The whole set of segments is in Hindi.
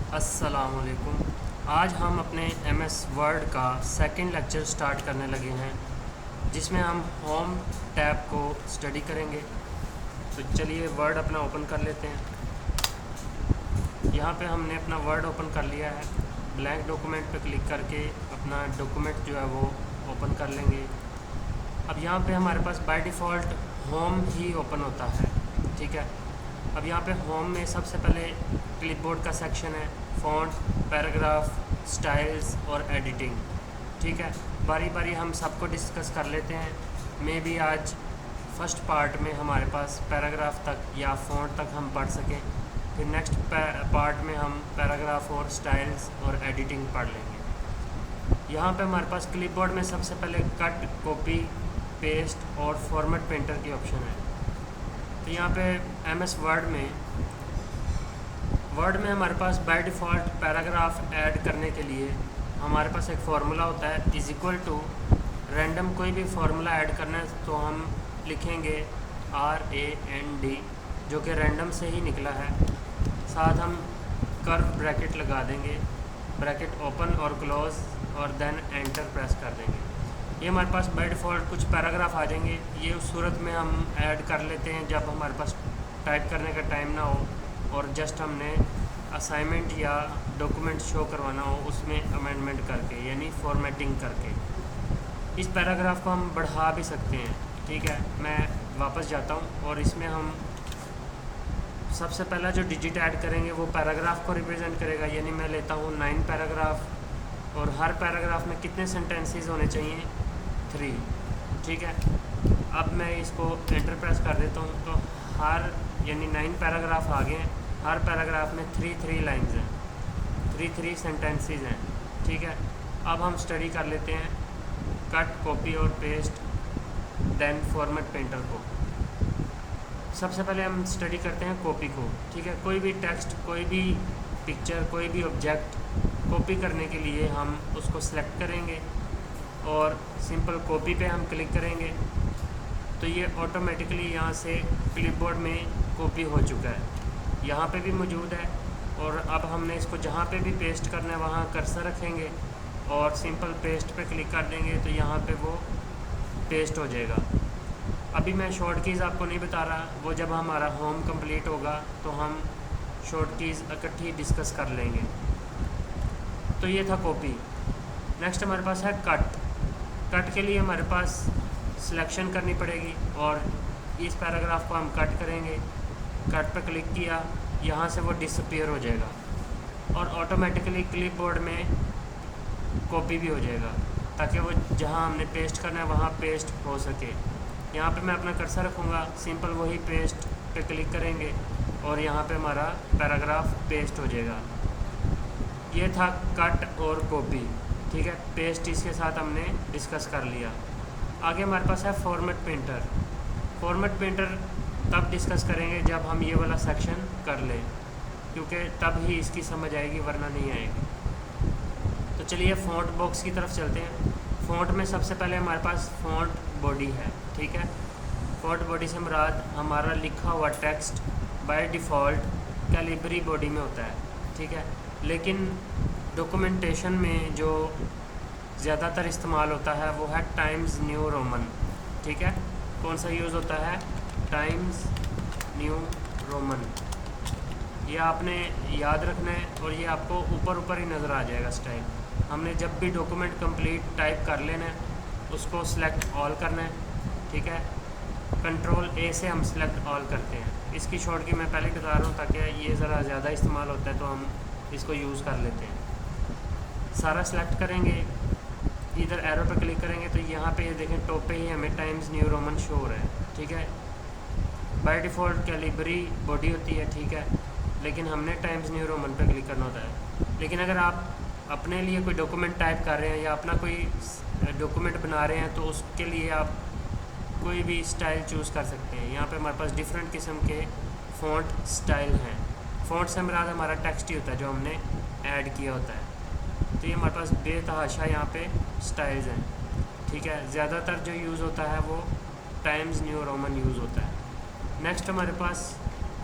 अस्सलामुअलैकुम। आज हम अपने एमएस वर्ड का सेकंड लेक्चर स्टार्ट करने लगे हैं, जिसमें हम होम टैब को स्टडी करेंगे। तो चलिए वर्ड अपना ओपन कर लेते हैं। यहाँ पे हमने अपना वर्ड ओपन कर लिया है। ब्लैंक डॉक्यूमेंट पे क्लिक करके अपना डॉक्यूमेंट जो है वो ओपन कर लेंगे। अब यहाँ पे हमारे पास बाय डिफ़ॉल्ट होम ही ओपन होता है, ठीक है। अब यहाँ पे होम में सबसे पहले क्लिपबोर्ड का सेक्शन है, फ़ॉन्ट, पैराग्राफ, स्टाइल्स और एडिटिंग, ठीक है। बारी बारी हम सबको डिस्कस कर लेते हैं। मे भी आज फर्स्ट पार्ट में हमारे पास पैराग्राफ तक या फ़ॉन्ट तक हम पढ़ सकें, फिर नेक्स्ट पार्ट में हम पैराग्राफ और स्टाइल्स और एडिटिंग पढ़ लेंगे। यहाँ पे हमारे पास क्लिपबोर्ड में सबसे पहले कट, कॉपी, पेस्ट और फॉर्मेट पेंटर की ऑप्शन है। तो यहाँ पे एमएस वर्ड में हमारे पास बाय डिफ़ॉल्ट पैराग्राफ ऐड करने के लिए हमारे पास एक फार्मूला होता है, इज़ इक्वल टू रैंडम कोई भी फार्मूला ऐड करना है तो हम लिखेंगे RAND, जो कि रैंडम से ही निकला है। साथ हम कर्व ब्रैकेट लगा देंगे, ब्रैकेट ओपन और क्लोज, और देन एंटर प्रेस कर देंगे। ये हमारे पास बाय डिफ़ॉल्ट कुछ पैराग्राफ आ जाएंगे। ये उस सूरत में हम ऐड कर लेते हैं जब हमारे पास टाइप करने का टाइम ना हो और जस्ट हमने असाइनमेंट या डॉक्यूमेंट शो करवाना हो, उसमें अमेंडमेंट करके यानी फॉर्मेटिंग करके। इस पैराग्राफ को हम बढ़ा भी सकते हैं, ठीक है। मैं वापस जाता हूँ और इसमें हम सबसे पहला जो डिजिट ऐड करेंगे वो पैराग्राफ को रिप्रेजेंट करेगा, यानी मैं लेता हूँ 9 पैराग्राफ और हर पैराग्राफ में कितने सेंटेंसेस होने चाहिए, 3, ठीक है। अब मैं इसको एंटर प्रेस कर देता हूँ तो हर यानी 9 पैराग्राफ आ गए हैं। हर पैराग्राफ में 3 लाइंस हैं, 3 सेंटेंसेस हैं, ठीक है। अब हम स्टडी कर लेते हैं कट, कॉपी और पेस्ट, देन फॉर्मेट पेंटर को। सबसे पहले हम स्टडी करते हैं कॉपी को, ठीक है। कोई भी टेक्स्ट, कोई भी पिक्चर, कोई भी ऑब्जेक्ट कॉपी करने के लिए हम उसको सिलेक्ट करेंगे और सिंपल कॉपी पे हम क्लिक करेंगे तो ये ऑटोमेटिकली यहाँ से क्लिपबोर्ड में कॉपी हो चुका है, यहाँ पे भी मौजूद है। और अब हमने इसको जहाँ पे भी पेस्ट करना है वहाँ कर्सर रखेंगे और सिंपल पेस्ट पे क्लिक कर देंगे तो यहाँ पे वो पेस्ट हो जाएगा। अभी मैं शॉर्ट कीज़ आपको नहीं बता रहा, वो जब हमारा होम कंप्लीट होगा तो हम शॉर्ट कीज़ इकट्ठी डिस्कस कर लेंगे। तो ये था कॉपी। नेक्स्ट हमारे पास है कट। कट के लिए हमारे पास सिलेक्शन करनी पड़ेगी और इस पैराग्राफ को हम कट करेंगे। कट पर क्लिक किया, यहाँ से वो डिसअपीयर हो जाएगा और ऑटोमेटिकली क्लिपबोर्ड में कॉपी भी हो जाएगा, ताकि वो जहाँ हमने पेस्ट करना है वहाँ पेस्ट हो सके। यहाँ पे मैं अपना कर्सर रखूँगा, सिंपल वही पेस्ट पे क्लिक करेंगे और यहाँ पे हमारा पैराग्राफ पेस्ट हो जाएगा। ये था कट और कॉपी, ठीक है। पेस्ट इसके साथ हमने डिस्कस कर लिया। आगे हमारे पास है फॉर्मेट पेंटर। फॉर्मेट पेंटर तब डिस्कस करेंगे जब हम ये वाला सेक्शन कर लें, क्योंकि तब ही इसकी समझ आएगी, वरना नहीं आएगी। तो चलिए फ़ॉन्ट बॉक्स की तरफ चलते हैं। फ़ॉन्ट में सबसे पहले हमारे पास फ़ॉन्ट बॉडी है, ठीक है। फ़ॉन्ट बॉडी से मुराद हमारा लिखा हुआ text by default Calibri body में होता है, ठीक है। लेकिन डॉक्यूमेंटेशन में जो ज़्यादातर इस्तेमाल होता है वो है टाइम्स न्यू रोमन, ठीक है। कौन सा यूज़ होता है, टाइम्स न्यू रोमन। ये आपने याद रखना है और ये आपको ऊपर ही नज़र आ जाएगा स्टाइल। हमने जब भी डॉक्यूमेंट कंप्लीट टाइप कर लेना है उसको सिलेक्ट ऑल करना है, ठीक है। कंट्रोल A से हम सिलेक्ट ऑल करते हैं। इसकी शॉर्ट की मैं पहले बता रहा हूँ ताकि ये ज़रा ज़्यादा इस्तेमाल होता है तो हम इसको यूज़ कर लेते हैं। सारा सिलेक्ट करेंगे, इधर एरो पे क्लिक करेंगे तो यहाँ पे ये देखें टॉप पे ही हमें टाइम्स न्यू रोमन शो हो रहा है, ठीक है। बाय डिफ़ॉल्ट कैलिबरी बॉडी होती है, ठीक है, लेकिन हमने टाइम्स न्यू रोमन पे क्लिक करना होता है। लेकिन अगर आप अपने लिए कोई डॉक्यूमेंट टाइप कर रहे हैं या अपना कोई डॉक्यूमेंट बना रहे हैं तो उसके लिए आप कोई भी स्टाइल चूज़ कर सकते हैं। यहाँ पे हमारे पास डिफरेंट किस्म के फ़ॉन्ट स्टाइल हैं। फ़ॉन्ट से मुराद हमारा टेक्स्ट ही होता है जो हमने ऐड किया होता है। तो ये हमारे पास बेतहाशा यहाँ पे स्टाइल्स हैं, ठीक है। ज़्यादातर जो यूज़ होता है वो टाइम्स न्यू रोमन यूज़ होता है। नेक्स्ट हमारे पास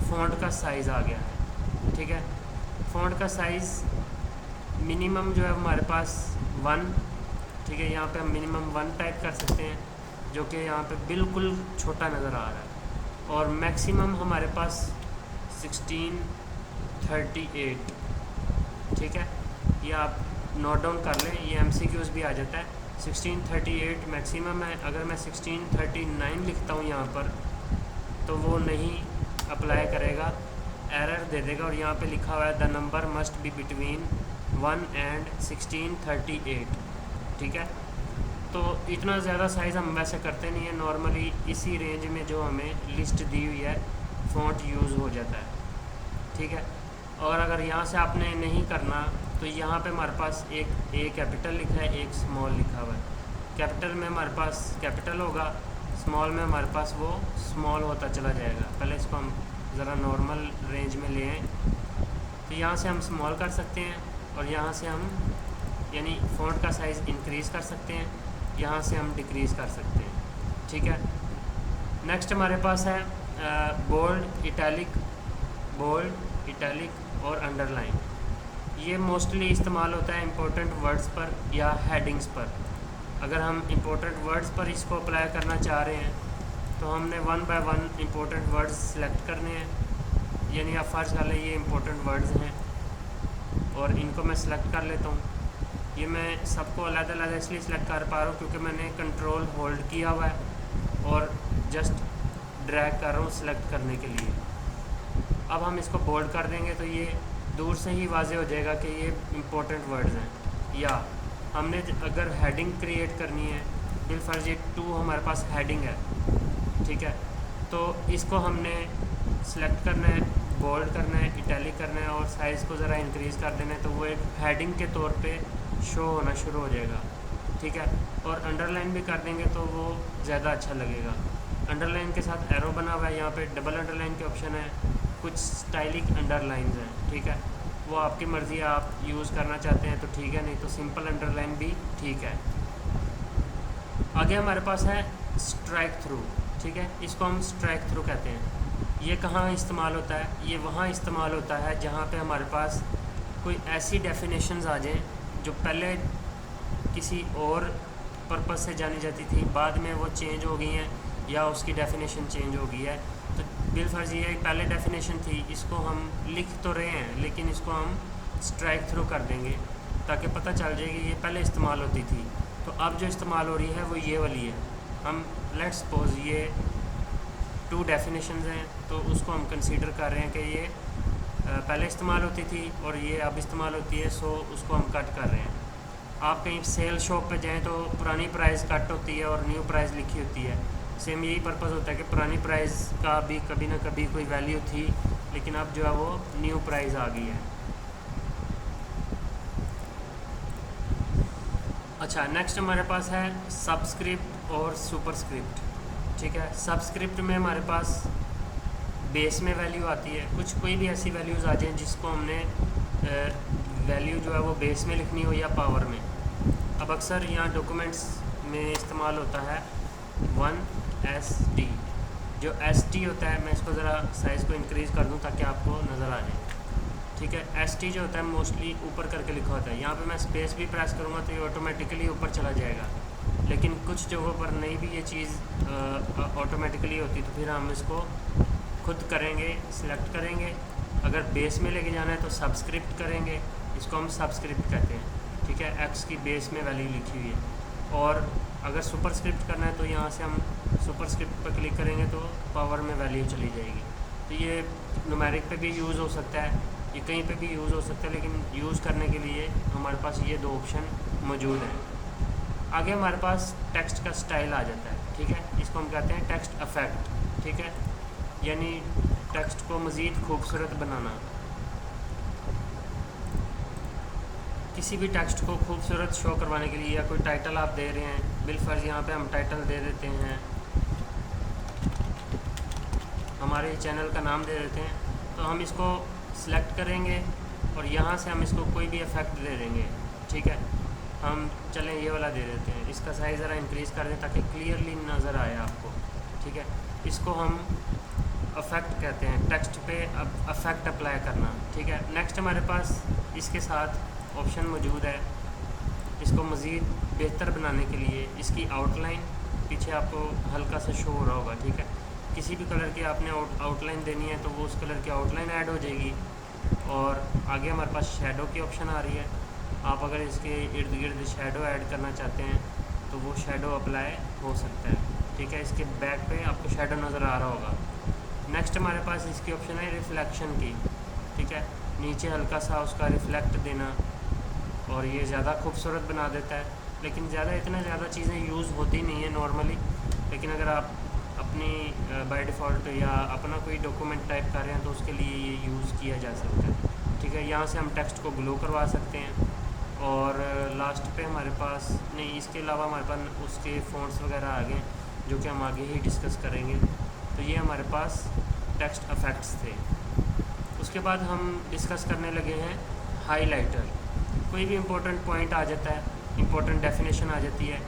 फ़ॉन्ट का साइज़ आ गया है, ठीक है। फ़ॉन्ट का साइज़ मिनिमम जो है हमारे पास 1, ठीक है, यहाँ पे हम मिनिमम 1 टाइप कर सकते हैं, जो कि यहाँ पे बिल्कुल छोटा नज़र आ रहा है। और मैक्सिमम हमारे पास 1638, ठीक है, ये आप नोट डाउन कर लें, ये MCQs भी आ जाता है। 1638 मैक्सिमम है। अगर मैं 1639 लिखता हूँ यहाँ पर तो वो नहीं अप्लाई करेगा, एरर दे देगा। और यहाँ पे लिखा हुआ है the number must be between 1 and 1638, ठीक है। तो इतना ज़्यादा साइज़ हम वैसे करते नहीं है, नॉर्मली इसी रेंज में जो हमें लिस्ट दी हुई है फ़ॉन्ट यूज़ हो जाता है, ठीक है। और अगर यहाँ से आपने नहीं करना तो यहाँ पे हमारे पास एक ए कैपिटल लिखा है, एक स्मॉल लिखा हुआ है। कैपिटल में हमारे पास कैपिटल होगा, स्मॉल में हमारे पास वो स्मॉल होता चला जाएगा। पहले इसको हम ज़रा नॉर्मल रेंज में ले आएँ। तो यहाँ से हम स्मॉल कर सकते हैं और यहाँ से हम यानी फ़ॉन्ट का साइज़ इंक्रीज़ कर सकते हैं, यहाँ से हम डिक्रीज़ कर सकते हैं, ठीक है। नेक्स्ट हमारे पास है बोल्ड, इटैलिक और अंडरलाइन। ये मोस्टली इस्तेमाल होता है इम्पोर्टेंट वर्ड्स पर या हेडिंग्स पर। अगर हम इम्पोर्टेंट वर्ड्स पर इसको अप्लाई करना चाह रहे हैं तो हमने 1 by 1 इम्पोर्टेंट वर्ड्स सेलेक्ट करने हैं। यानी आप फर्ज कर लें ये इम्पोर्टेंट वर्ड्स हैं और इनको मैं सेलेक्ट कर लेता हूँ। ये मैं सबको अलग-अलग इसलिए सेलेक्ट कर पा रहा हूँ क्योंकि मैंने कंट्रोल होल्ड किया हुआ है और जस्ट ड्रैग कर रहा हूँ सेलेक्ट करने के लिए। अब हम इसको बोल्ड कर देंगे तो ये दूर से ही वाज़ेह हो जाएगा कि ये इम्पोर्टेंट वर्ड्स हैं। या हमने अगर हेडिंग क्रिएट करनी है, बिलफर्ज ये 2 हमारे पास हेडिंग है, ठीक है, तो इसको हमने सेलेक्ट करना है, बोल्ड करना है, इटैलिक करना है और साइज़ को ज़रा इंक्रीज़ कर देना है, तो वो एक हेडिंग के तौर पे शो होना शुरू हो जाएगा, ठीक है। और अंडरलाइन भी कर देंगे तो वो ज़्यादा अच्छा लगेगा। अंडरलाइन के साथ एरो बना हुआ है, यहाँ पे डबल अंडरलाइन के ऑप्शन है, कुछ स्टाइलिक अंडरलाइंस हैं, ठीक है, वो आपकी मर्ज़ी है, आप यूज़ करना चाहते हैं तो ठीक है, नहीं तो सिंपल अंडरलाइन भी ठीक है। आगे हमारे पास है स्ट्राइक थ्रू, ठीक है, इसको हम स्ट्राइक थ्रू कहते हैं। ये कहाँ इस्तेमाल होता है? ये वहाँ इस्तेमाल होता है जहाँ पे हमारे पास कोई ऐसी डेफिनेशंस आ जाएँ जो पहले किसी और पर्पस से जानी जाती थी, बाद में वो चेंज हो गई हैं या उसकी डेफिनेशन चेंज हो गई है। तो बिलफर्ज ये एक पहले डेफिनेशन थी, इसको हम लिख तो रहे हैं लेकिन इसको हम स्ट्राइक थ्रू कर देंगे ताकि पता चल जाए कि ये पहले इस्तेमाल होती थी। तो अब जो इस्तेमाल हो रही है वो ये वाली है। हम लेट्स सपोज ये 2 डेफिनेशंस हैं तो उसको हम कंसीडर कर रहे हैं कि ये पहले इस्तेमाल होती थी और ये अब इस्तेमाल होती है, सो उसको हम कट कर रहे हैं। आप कहीं सेल शॉप पे जाएं तो पुरानी प्राइस कट होती है और न्यू प्राइस लिखी होती है। सेम यही पर्पस होता है कि पुरानी प्राइस का भी कभी ना कभी कोई वैल्यू थी लेकिन अब जो है वो न्यू प्राइस आ गई है। अच्छा, नेक्स्ट हमारे पास है सबस्क्रिप्ट और सुपरस्क्रिप्ट, ठीक है। सबस्क्रिप्ट में हमारे पास बेस में वैल्यू आती है, कोई भी ऐसी वैल्यूज़ आ जाएँ जिसको हमने वैल्यू जो है वो बेस में लिखनी हो या पावर में। अब अक्सर यहाँ डॉक्यूमेंट्स में इस्तेमाल होता है 1SD। जो SD होता है, मैं इसको ज़रा साइज़ को इंक्रीज़ कर दूँ ताकि आपको नज़र आ जाए, ठीक है। ST जो होता है मोस्टली ऊपर करके लिखा होता है। यहाँ पे मैं स्पेस भी प्रेस करूँगा तो ये ऑटोमेटिकली ऊपर चला जाएगा, लेकिन कुछ जगहों पर नहीं भी ये चीज़ ऑटोमेटिकली होती तो फिर हम इसको खुद करेंगे, सिलेक्ट करेंगे। अगर बेस में लेके जाना है तो सबस्क्रिप्ट करेंगे, इसको हम सबस्क्रिप्ट कहते हैं, ठीक है। X की बेस में वैल्यू लिखी हुई है। और अगर सुपरस्क्रिप्ट करना है तो यहाँ से हम सुपरस्क्रिप्ट पर क्लिक करेंगे तो पावर में वैल्यू चली जाएगी। तो ये न्यूमेरिक पे भी यूज़ हो सकता है, ये कहीं पे भी यूज़ हो सकता है, लेकिन यूज़ करने के लिए हमारे पास ये 2 ऑप्शन मौजूद हैं। आगे हमारे पास टेक्स्ट का स्टाइल आ जाता है, ठीक है। इसको हम कहते हैं टेक्स्ट इफेक्ट, ठीक है, यानी टेक्स्ट को मज़ीद खूबसूरत बनाना। किसी भी टेक्स्ट को खूबसूरत शो करवाने के लिए या कोई टाइटल आप दे रहे हैं, बिलफर्ज यहाँ पे हम टाइटल दे देते हैं, हमारे चैनल का नाम दे देते हैं, तो हम इसको सिलेक्ट करेंगे और यहाँ से हम इसको कोई भी इफेक्ट दे देंगे, ठीक है। हम चलें ये वाला दे देते हैं, इसका साइज़ ज़रा इंक्रीज़ कर दें ताकि क्लियरली नज़र आए आपको, ठीक है। इसको हम अफेक्ट कहते हैं, टेक्स्ट पे अफेक्ट अप्लाई करना। ठीक है, नेक्स्ट हमारे पास इसके साथ ऑप्शन मौजूद है, इसको मज़ीद बेहतर बनाने के लिए इसकी आउटलाइन पीछे आपको हल्का सा शो हो रहा होगा। ठीक है, किसी भी कलर की आपने आउटलाइन देनी है तो वो उस कलर की आउटलाइन ऐड हो जाएगी। और आगे हमारे पास शेडो की ऑप्शन आ रही है, आप अगर इसके इर्द गिर्द शेडो ऐड करना चाहते हैं तो वो शेडो अप्लाई हो सकता है। ठीक है, इसके बैक पे आपको शेडो नज़र आ रहा होगा। नेक्स्ट हमारे पास इसकी ऑप्शन है रिफ्लेक्शन की। ठीक है, नीचे हल्का सा उसका रिफ्लेक्ट देना और ये ज़्यादा खूबसूरत बना देता है, लेकिन इतना ज़्यादा चीज़ें यूज़ होती नहीं है नॉर्मली। लेकिन अगर आप अपनी बाय डिफ़ॉल्ट या अपना कोई डॉक्यूमेंट टाइप कर रहे हैं तो उसके लिए ये यूज़ किया जा सकता है। ठीक है, यहाँ से हम टेक्स्ट को ग्लो करवा सकते हैं। और लास्ट पे हमारे पास नहीं, इसके अलावा हमारे पास उसके फ़ॉन्ट्स वगैरह आ गए जो कि हम आगे ही डिस्कस करेंगे। तो ये हमारे पास टेक्स्ट इफेक्ट्स थे। उसके बाद हम डिस्कस करने लगे हैं हाइलाइटर। कोई भी इम्पोर्टेंट पॉइंट आ जाता है, इम्पोर्टेंट डेफिनेशन आ जाती है।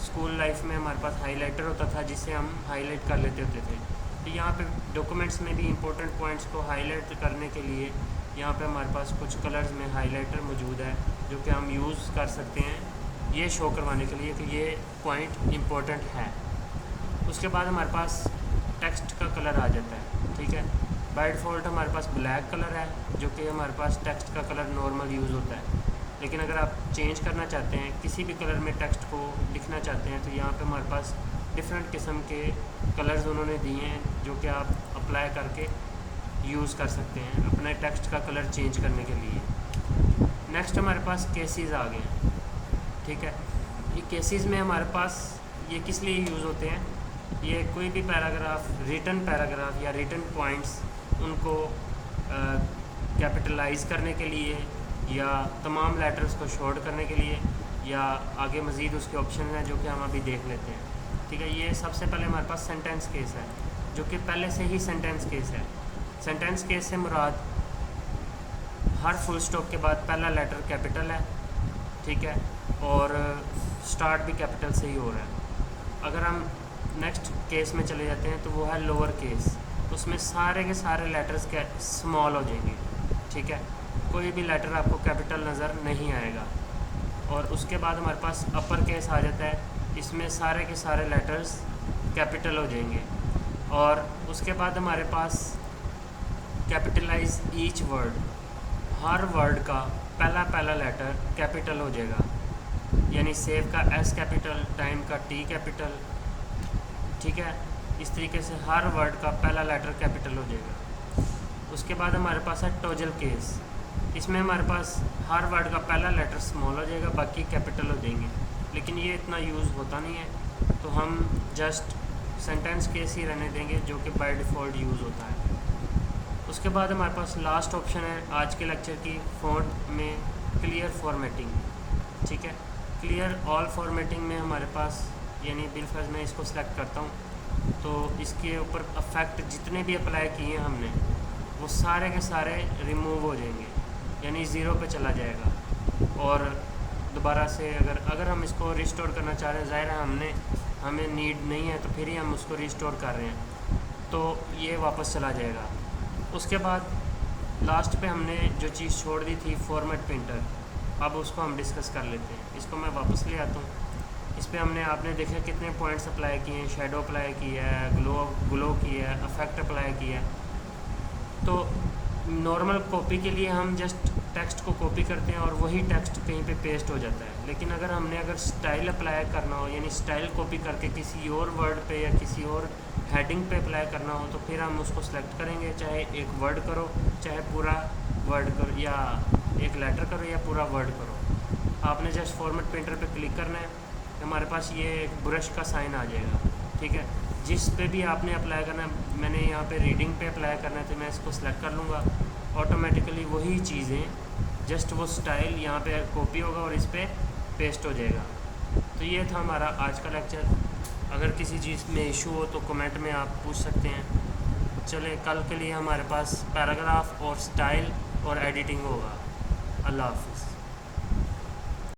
स्कूल लाइफ में हमारे पास हाइलाइटर होता था जिससे हम हाईलाइट कर लेते होते थे। तो यहाँ पे डॉक्यूमेंट्स में भी इम्पोर्टेंट पॉइंट्स को हाईलाइट करने के लिए यहाँ पे हमारे पास कुछ कलर्स में हाइलाइटर मौजूद है जो कि हम यूज़ कर सकते हैं ये शो करवाने के लिए कि ये पॉइंट इम्पोर्टेंट है। उसके बाद हमारे पास टेक्स्ट का कलर आ जाता है। ठीक है, बाय डिफ़ॉल्ट हमारे पास ब्लैक कलर है जो कि हमारे पास टेक्स्ट का कलर नॉर्मल यूज़ होता है। लेकिन अगर आप चेंज करना चाहते हैं, किसी भी कलर में टेक्स्ट को लिखना चाहते हैं, तो यहाँ पे हमारे पास डिफरेंट किस्म के कलर्स उन्होंने दिए हैं जो कि आप अप्लाई करके यूज़ कर सकते हैं अपने टेक्स्ट का कलर चेंज करने के लिए। नेक्स्ट हमारे पास केसेस आ गए हैं। ठीक है, ये केसेस में हमारे पास ये किस लिए यूज़ होते हैं, ये कोई भी पैराग्राफ, रिटन पैराग्राफ या रिटन पॉइंट्स उनको कैपिटलाइज करने के लिए या तमाम लेटर्स को शॉर्ट करने के लिए, या आगे मज़ीद उसके ऑप्शन हैं जो कि हम अभी देख लेते हैं। ठीक है, ये सबसे पहले हमारे पास सेंटेंस केस है जो कि पहले से ही सेंटेंस केस है। सेंटेंस केस से मुराद हर फुल स्टॉप के बाद पहला लेटर कैपिटल है। ठीक है, और स्टार्ट भी कैपिटल से ही हो रहा है। अगर हम नेक्स्ट केस में चले जाते हैं तो वो है लोअर केस, उसमें सारे के सारे लेटर्स स्मॉल हो जाएंगे। ठीक है, कोई भी लेटर आपको कैपिटल नज़र नहीं आएगा। और उसके बाद हमारे पास अपर केस आ जाता है, इसमें सारे के सारे लेटर्स कैपिटल हो जाएंगे। और उसके बाद हमारे पास कैपिटलाइज ईच वर्ड, हर वर्ड का पहला लेटर कैपिटल हो जाएगा, यानी सेव का एस कैपिटल, टाइम का टी कैपिटल। ठीक है, इस तरीके से हर वर्ड का पहला लेटर कैपिटल हो जाएगा। उसके बाद हमारे पास है टोजल केस, इसमें हमारे पास हर वर्ड का पहला लेटर स्मॉल हो जाएगा, बाकी कैपिटल हो जाएंगे। लेकिन ये इतना यूज़ होता नहीं है, तो हम जस्ट सेंटेंस केस ही रहने देंगे जो कि बाय डिफ़ॉल्ट यूज़ होता है। उसके बाद हमारे पास लास्ट ऑप्शन है आज के लेक्चर की फ़ॉन्ट में क्लियर फॉर्मेटिंग। ठीक है, क्लियर ऑल फॉर्मेटिंग में हमारे पास, यानी बिलफर्ज मैं इसको सिलेक्ट करता हूँ तो इसके ऊपर अफेक्ट जितने भी अप्लाई किए हैं हमने वो सारे के सारे रिमूव हो जाएंगे, यानी ज़ीरो पे चला जाएगा। और दोबारा से अगर हम इसको रिस्टोर करना चाह रहे हैं, ज़ाहिर है हमें नीड नहीं है तो फिर ही हम उसको रिस्टोर कर रहे हैं, तो ये वापस चला जाएगा। उसके बाद लास्ट पे हमने जो चीज़ छोड़ दी थी फॉर्मेट प्रिंटर, अब उसको हम डिस्कस कर लेते हैं। इसको मैं वापस ले आता हूँ। इस पर आपने देखा कितने पॉइंट्स अप्लाई किए हैं, शेडो अप्लाई किया है, ग्लो किया है, अफेक्ट अप्लाई किया है। तो नॉर्मल कॉपी के लिए हम जस्ट टेक्स्ट को कॉपी करते हैं और वही टेक्स्ट कहीं पे पेस्ट हो जाता है। लेकिन अगर स्टाइल अप्लाई करना हो, यानी स्टाइल कॉपी करके किसी और वर्ड पे या किसी और हेडिंग पे अप्लाई करना हो, तो फिर हम उसको सेलेक्ट करेंगे, चाहे एक वर्ड करो, चाहे पूरा वर्ड करो, या एक लेटर करो, या पूरा वर्ड करो। आपने जस्ट फॉर्मेट प्रिंटर पे क्लिक करना है, हमारे पास ये एक ब्रश का साइन आ जाएगा। ठीक है, जिस पे भी आपने अप्लाई करना है, मैंने यहाँ पे रीडिंग पे अप्लाई करना है तो मैं इसको सेलेक्ट कर लूँगा, ऑटोमेटिकली वही चीज़ें जस्ट वो स्टाइल यहाँ पे कॉपी होगा और इस पर पेस्ट हो जाएगा। तो ये था हमारा आज का लेक्चर। अगर किसी चीज़ में इशू हो तो कमेंट में आप पूछ सकते हैं। चले, कल के लिए हमारे पास पैराग्राफ और स्टाइल और एडिटिंग होगा। अल्लाह हाफ़िज़।